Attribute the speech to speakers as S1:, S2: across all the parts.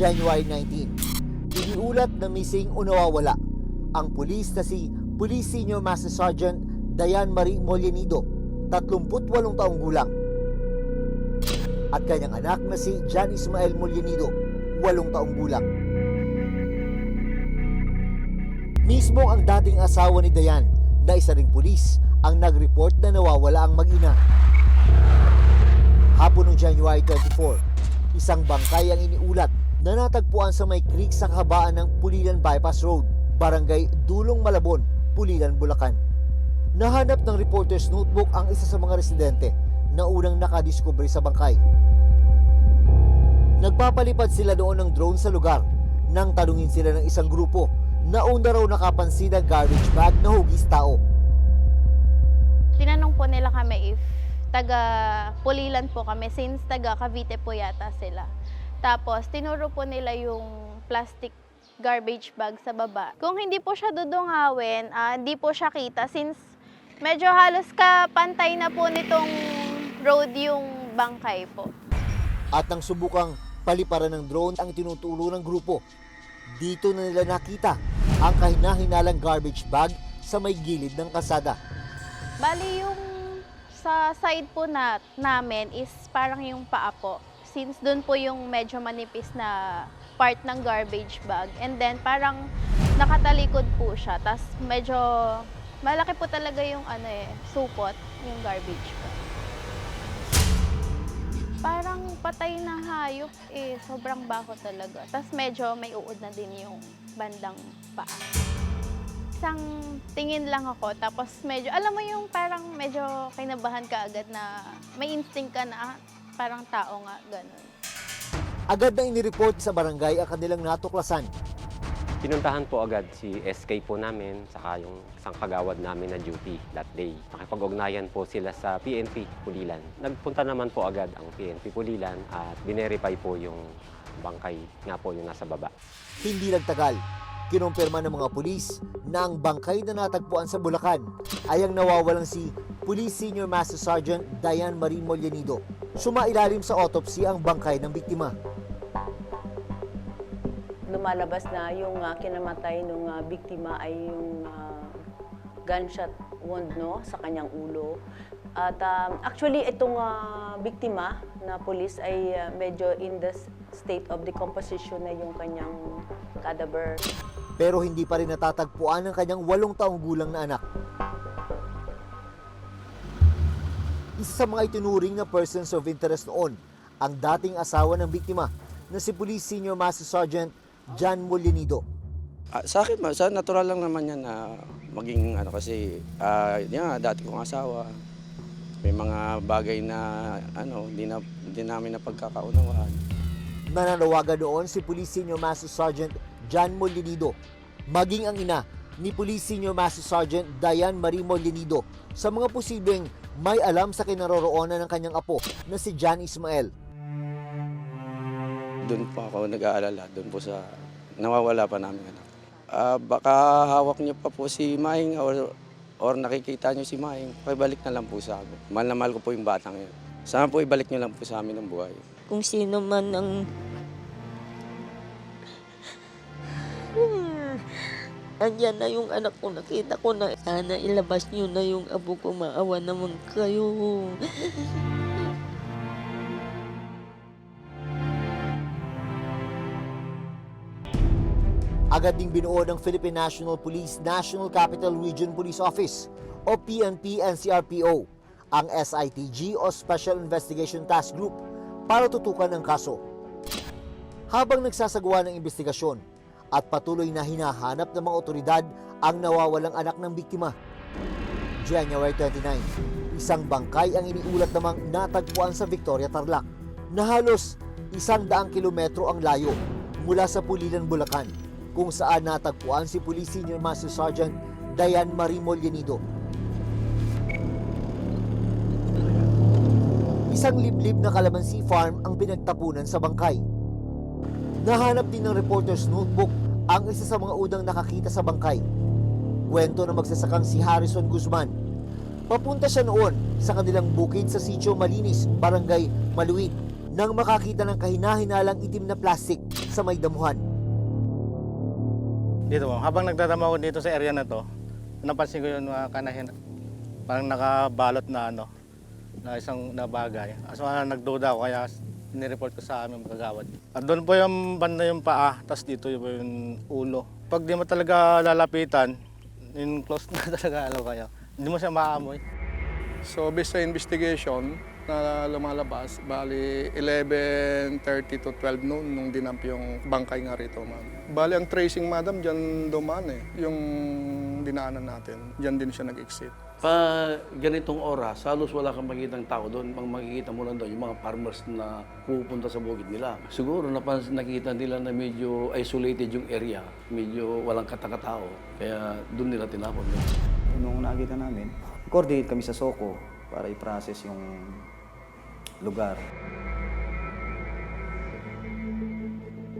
S1: January 19. Iniulat na missing o nawawala ang pulis na si Police Senior Master Sergeant Diane Marie Mollenido, 38 taong gulang, at kanyang anak na si John Ismael Mollenido, 8 taong gulang. Mismo ang dating asawa ni Diane na isa ring pulis ang nag-report na nawawala ang mag-ina. Hapon ng January 24, isang bangkay ang iniulat na natagpuan sa may creek sa kahabaan ng Pulilan Bypass Road, Barangay Dulong Malabon, Pulilan, Bulacan. Nahanap ng reporter's notebook ang isa sa mga residente na unang nakadiskubre sa bangkay. Nagpapalipad sila doon ng drone sa lugar nang tanungin sila ng isang grupo na una raw nakapansin na garbage bag na hugis tao.
S2: Tinanong po nila kami if taga Pulilan po kami, since taga Cavite po yata sila. Tapos tinuro po nila yung plastic garbage bag sa baba. Kung hindi po siya dudungawin, hindi po siya kita since medyo halos kapantay na po nitong road yung bangkay po.
S1: At nang subukang paliparan ng drone ang tinuturo ng grupo, dito na nila nakita ang kahina-hinalang garbage bag sa may gilid ng kalsada.
S2: Bali yung sa side po namin is parang yung paa po. Since doon po yung medyo manipis na part ng garbage bag. And then parang nakatalikod po siya. Tapos medyo malaki po talaga yung supot, yung garbage bag. Parang patay na hayop sobrang baho talaga. Tapos medyo may uod na din yung bandang paa. Isang tingin lang ako, tapos medyo, alam mo yung parang medyo kinabahan ka agad na may instinct ka na parang tao nga, ganun.
S1: Agad na inireport sa barangay ang kanilang natuklasan.
S3: Pinuntahan po agad si SK po namin, saka yung isang kagawad namin na duty that day. Nakipag-ugnayan po sila sa PNP Pulilan. Nagpunta naman po agad ang PNP Pulilan at binerify po yung bangkay nga po yung nasa baba.
S1: Hindi nagtagal, kinumpirma ng mga pulis na ang bangkay na natagpuan sa Bulacan ay ang nawawalang si Police Senior Master Sergeant Diane Marie Mollenido. Sumailalim sa autopsy ang bangkay ng biktima.
S4: Lumalabas na yung kinamatay ng biktima ay yung gunshot wound sa kanyang ulo. At actually itong biktima na pulis ay medyo in the state of decomposition na yung kanyang cadaver.
S1: Pero hindi pa rin natatagpuan ang kanyang 8 taong gulang na anak. Isa sa mga itinuring na persons of interest noon ang dating asawa ng biktima na si Police Senior Master Sergeant John Mollenido.
S5: Sa akin, natural lang naman yan na maging kasi dati kong asawa. May mga bagay na hindi namin napagkakaunawaan.
S1: Nananawagan doon si Police Senior Master Sergeant John Mollenido, maging ang ina ni Police Senior Master Sergeant Diane Marie Mollenido sa mga posibleng may alam sa kinaroroonan ng kanyang apo na si John Ismael.
S5: Doon po ako nag-aalala, doon po sa nawawala pa namin anak. Baka hawak niyo pa po si Mahing or nakikita niyo si Mahing, pakibalik na lang po sa akin. Mahal na mahal ko po yung batang yun. Sana po ibalik niyo lang po sa amin ang buhay.
S6: Kung sino man ang andyan na yung anak ko, nakita ko na. Sana ilabas niyo na yung apo ko, maawa naman kayo.
S1: Agad ding binuo ng Philippine National Police National Capital Region Police Office o PNP-NCRPO ang SITG o Special Investigation Task Group para tutukan ang kaso. Habang nagsasagawa ng investigasyon at patuloy na hinahanap ng mga otoridad ang nawawalang anak ng biktima. January 29, isang bangkay ang iniulat namang natagpuan sa Victoria, Tarlac na halos 100 kilometro ang layo mula sa Pulilan, Bulacan, kung saan natagpuan si Police Senior Master Sergeant Diane Marie Mollenido. Isang liblib na kalamansi farm ang pinagtapunan sa bangkay. Nahanap din ng reporter's notebook ang isa sa mga unang nakakita sa bangkay. Kwento ng magsasakang si Harrison Guzman. Papunta siya noon sa kanilang bukid sa Sitio Malinis, Barangay Maluwid, nang makakita ng kahina-hinalang itim na plastic sa may damuhan.
S7: Dito po, habang nagdadamo ako dito sa area na to, napansin ko yung mga kanahin, parang nakabalot na na isang na bagay. So nagduda ako kaya nireport ko sa aming kagawad. At doon po yung banda yung paa, tapos dito yung ulo. Pag di mo talaga lalapitan, in close na talaga kayo. Hindi mo siya maamoy.
S8: So based sa investigation na lumalabas, bali 11:30 to 12 noon nung dinamp yung bangkay nga rito, ma'am. Bali ang tracing, madam, dyan dumaan yung dinaanan natin. Dyan din siya nag-exit.
S9: Pa ganitong oras, halos wala kang makikitang tao doon. Ang makikita mo lang doon, yung mga farmers na pupunta sa bukid nila. Siguro nakita nila na medyo isolated yung area, medyo walang katakatao. Kaya doon nila tinapon.
S10: Nung nakita namin, coordinate kami sa SOCO para i-process yung lugar.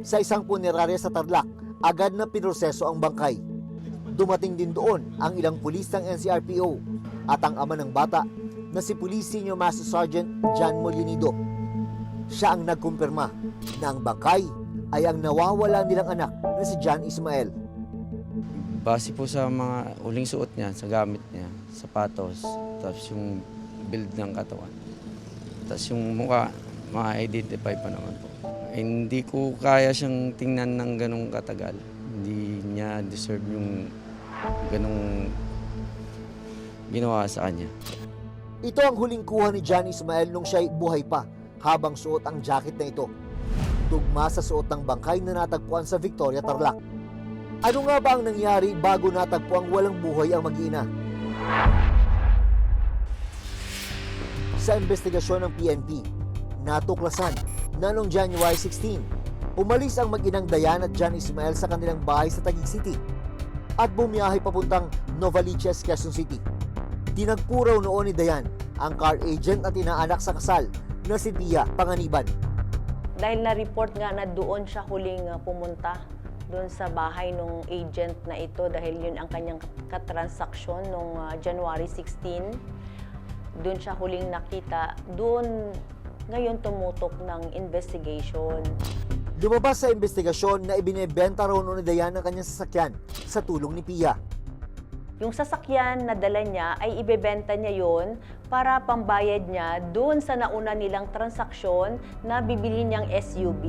S1: Sa isang punerarya sa Tarlac, agad na pinroseso ang bangkay. Dumating din doon ang ilang pulis ng NCRPO at ang ama ng bata na si Police Senior Master Sergeant John Molinido. Siya ang nagkumpirma na ang bangkay ay ang nawawala nilang anak na si John Ismael.
S5: Base po sa mga uling suot niya, sa gamit niya, sapatos, tapos yung build ng katawan. Tapos yung mukha, ma-identify pa naman po. Hindi ko kaya siyang tingnan ng ganong katagal. Hindi niya deserve yung ganong ginawa sa kanya.
S1: Ito ang huling kuha ni John Ismael nung siya'y buhay pa habang suot ang jacket na ito. Tugma sa suot ng bangkay na natagpuan sa Victoria, Tarlac. Ano nga ba ang nangyari bago natagpo ang walang buhay ang mag-iina? Sa investigasyon ng PNP, natuklasan na noong January 16, umalis ang mag-inang Dayan at John Ismael sa kanilang bahay sa Taguig City at bumiyahe papuntang Novaliches, Quezon City. Tinagpuraw noon ni Dayan ang car agent at inaanak sa kasal na si Pia Panganiban.
S4: Dahil na-report nga na doon siya huling pumunta doon sa bahay ng agent na ito dahil yun ang kanyang katransaksyon noong January 16. Doon siya huling nakita. Doon ngayon tumutok ng investigation.
S1: Lumabas sa investigasyon na ibinebenta raw noon ni Dayan ang kanyang sasakyan sa tulong ni Pia.
S4: Yung sasakyan na dala niya ay ibebenta niya yon para pambayad niya doon sa nauna nilang transaksyon na bibili niyang SUV.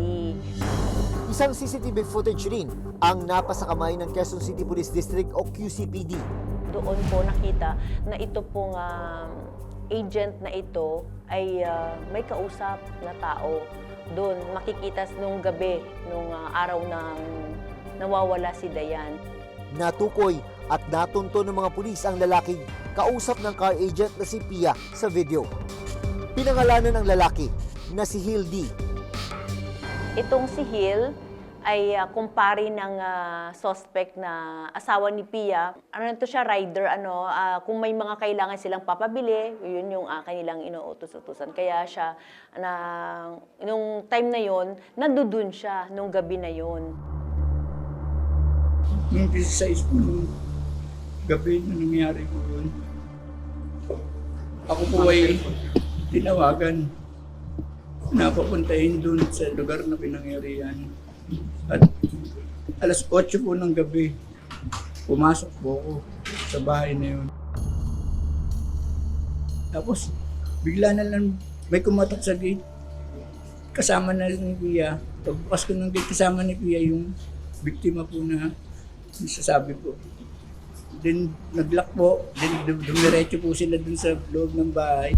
S1: Isang CCTV footage rin ang napasa kamay ng Quezon City Police District o QCPD.
S4: Doon po nakita na ito pong agent na ito ay may kausap na tao. Doon makikita nung gabi, nung araw ng nawawala si Dayan.
S1: Natukoy at natunto ng mga pulis ang lalaking kausap ng car agent na si Pia sa video. Pinangalanan ng lalaki na si Hildy.
S4: Itong si Hill ay kumpare ng suspect na asawa ni Pia. Ano to siya, rider, kung may mga kailangan silang papabili, yun yung kanilang inuutos-utusan. Kaya siya, nung time na yon, nandudun siya, nung gabi na yon.
S11: Nung 16 po nung gabi na nangyari po yun, ako po ay tinawagan na papuntahin doon sa lugar na pinangyarihan. At alas 8 po ng gabi, pumasok po ako sa bahay na yun. Tapos, bigla na lang may kumatok sa gate. Kasama na ni Pia. Pagbukas ko ng gate, kasama ni Pia yung biktima po na sasabi po. Then, nag-lock po. Then, dumiretso po sila dun sa loob ng bahay.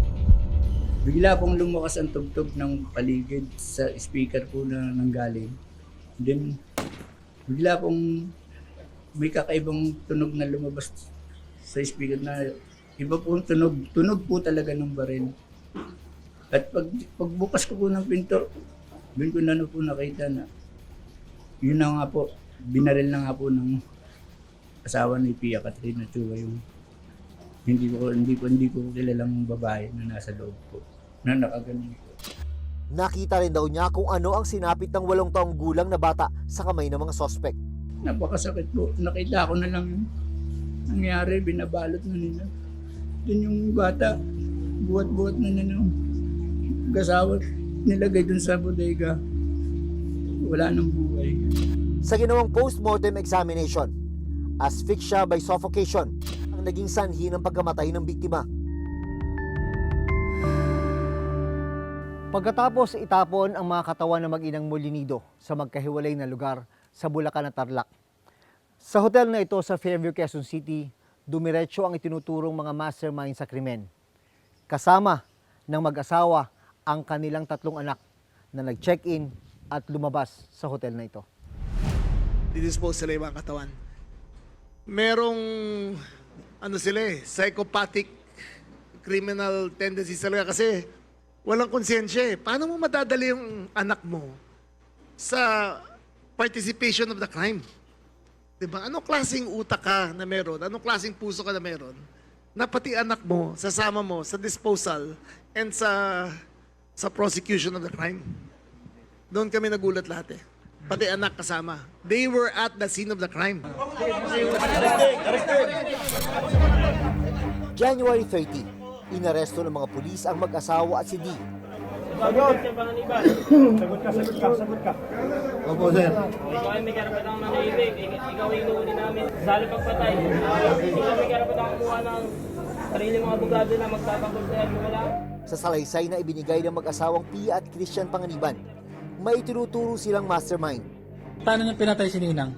S11: Bigla pong lumakas ang tugtog ng paligid sa speaker po na nanggaling. Then, bigla pong may kakaibang tunog na lumabas sa speaker na iba pong tunog. Tunog po talaga ng baril. At pagbukas ko po ng pinto, doon ko na po nakita na yun na nga po, binaril na nga po ng asawa ni Pia Katrina Chua yung hindi ko kilalang babae na nasa loob ko, na nakaganon po.
S1: Nakita rin daw niya kung ano ang sinapit ng 8 taong gulang na bata sa kamay ng mga suspect.
S11: Napakasakit po. Nakita ko na lang yung nangyari, binabalot na nila. Doon yung bata, buhat-buhat na nila yung kasawa nilagay dun sa bodega. wala nang buhay.
S1: Sa ginawang postmortem examination, asphyxia by suffocation ang naging sanhi ng pagkamatay ng biktima. Pagkatapos itapon ang mga katawan ng mag-inang Molinido sa magkahiwalay na lugar sa Bulacan at Tarlac. Sa hotel na ito sa Fairview, Quezon City, dumiretso ang itinuturong mga mastermind sa krimen. Kasama ng mag-asawa ang kanilang 3 anak na nag-check-in at lumabas sa hotel na ito.
S12: Didispose sila yung mga katawan. Merong, psychopathic criminal tendencies talaga kasi walang konsensya eh. Paano mo madadali yung anak mo sa participation of the crime? Diba? Anong klaseng utak ka na meron? Anong klaseng puso ka na meron? Na pati anak mo, sasama mo sa disposal and sa prosecution of the crime. Doon kami nagulat lahat eh. Pati anak kasama. They were at the scene of the crime.
S1: January 30, inaresto ng mga pulis ang mag-asawa at si D.
S13: Sagot ka.
S1: Opo, sir.
S13: Ikaw ay may karapatang manahimik. Ikaw ay inuuli namin. Salo pagpatay. Ikaw may karapatang kumuha ng sarili mga abogado na magtatanggol sa iyo. Wala.
S1: Sa salaysay na ibinigay ng mag-asawang Pia at Christian Panganiban, may tinuturo silang mastermind.
S14: Paano niya pinatay si Ninang?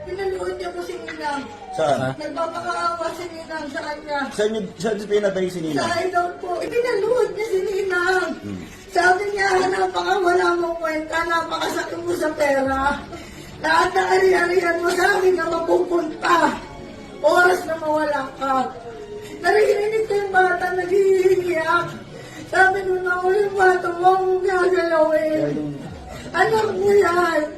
S15: Pinaluhod niya po si Ninang.
S14: Saan?
S15: Nagpapakaawa si Ninang sa kanya.
S14: Saan niya pinatay si Ninang?
S15: Sa idol po. Pinaluhod niya si Ninang. Sabi niya, napakawala mong kwenta, napakasakit mo sa pera. Lahat ng ari-arihan mo sa akin na mapupunta. Oras na mawala ka. Narinig ko yung bata nag-iiyak. Sabi ko na ako yung bata mo akong gagalawin. Anak mo yan.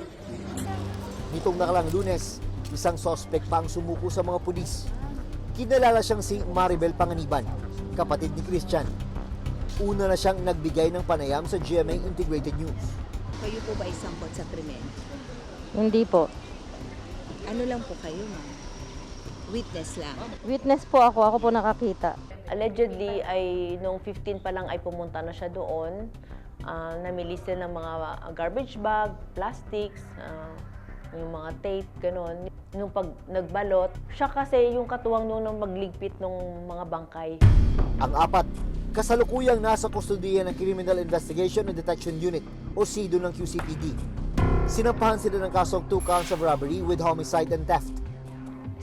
S1: Nitong nakalang Lunes, isang sospek pa ang sumuko sa mga pulis. Kinalala siyang si Maribel Panganiban, kapatid ni Christian. Una na siyang nagbigay ng panayam sa GMA Integrated News.
S16: Kayo po ba isangkot sa krimen?
S17: Hindi po.
S16: Ano lang po kayo, ma'am? Witness lang?
S17: Witness po ako. Ako po nakakita.
S4: Allegedly, ay nung 15 pa lang ay pumunta na siya doon. Namili sila ng mga garbage bag, plastics, yung mga tape, gano'n. Nung pag nagbalot, siya kasi yung katuwang nung magligpit ng mga bangkay.
S1: Ang 4, kasalukuyang nasa kustudiya ng Criminal Investigation and Detection Unit o CIDO ng QCPD. Sinampahan sila ng kasong 2 counts of robbery with homicide and theft.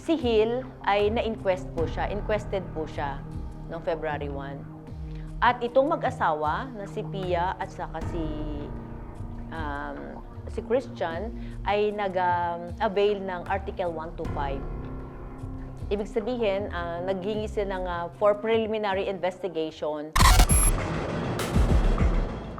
S4: Si Hill ay inquested po siya noong February 1. At itong mag-asawa na si Pia at saka si Christian ay nag-avail ng Article 125. Ibig sabihin, naghingi sila ng for preliminary investigation.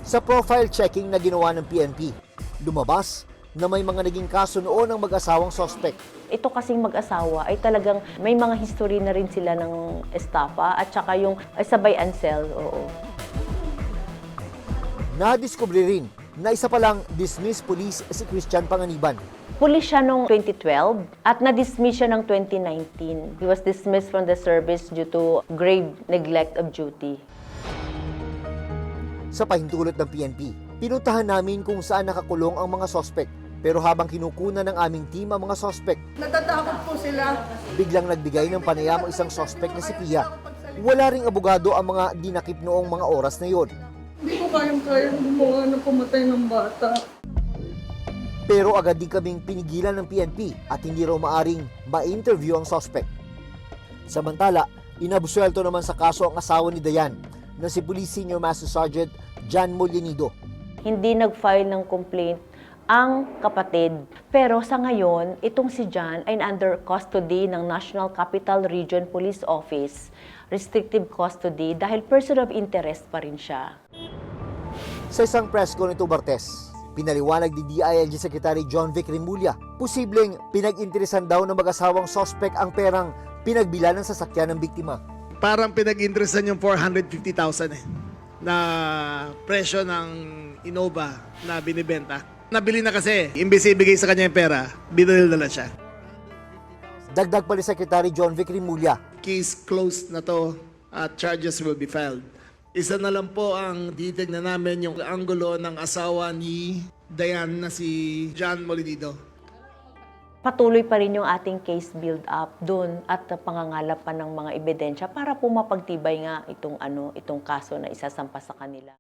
S1: Sa profile checking na ginawa ng PNP, lumabas na may mga naging kaso noon ng mag-asawang sospek.
S4: Ito kasing mag-asawa ay talagang may mga history na rin sila ng estafa at saka yung sabay ansel, oo.
S1: Nadiskubre rin na isa palang dismissed police si Christian Panganiban.
S4: Pulis siya noong 2012 at na-dismiss siya ng 2019. He was dismissed from the service due to grave neglect of duty.
S1: Sa pahintulot ng PNP, pinuntahan namin kung saan nakakulong ang mga sospek. Pero habang kinukunan ng aming team ang mga sospek,
S15: Natatakot po sila.
S1: biglang nagbigay ng panayam ang isang sospek na si Pia. Wala ring abogado ang mga dinakip noong mga oras na yon.
S15: Hindi ko kayang gumawa na pumatay ng bata.
S1: Pero agad din kaming pinigilan ng PNP at hindi raw maaring ma-interview ang sospek. Samantala, inabsuelto naman sa kaso ang asawa ni Dayan na si Police Senior Master Sergeant John Molinido.
S4: Hindi nag-file ng complaint ang kapatid. Pero sa ngayon, itong si John ay under custody ng National Capital Region Police Office. Restrictive custody dahil person of interest pa rin siya.
S1: Sa isang press con nito Bartes, pinaliwanag ni DILG Secretary John Vic Rimulya, posibleng pinag-interesan daw ng mag-asawang sospek ang perang pinagbilan ng sasakyan ng biktima.
S12: Parang pinag-interesan yung 450,000 na presyo ng Innova na binibenta. Nabili na kasi, imbes ibigay sa kanya yung pera, binilil na siya.
S1: Dagdag pa ni Secretary John Vic Rimulya.
S12: Case closed na to at charges will be filed. Isa na lang po ang titignan namin yung anggulo ng asawa ni Dayan na si John Molinido.
S4: Patuloy pa rin yung ating case build-up doon at pangangalap pa ng mga ebidensya para po mapagtibay nga itong kaso na isasampa sa kanila.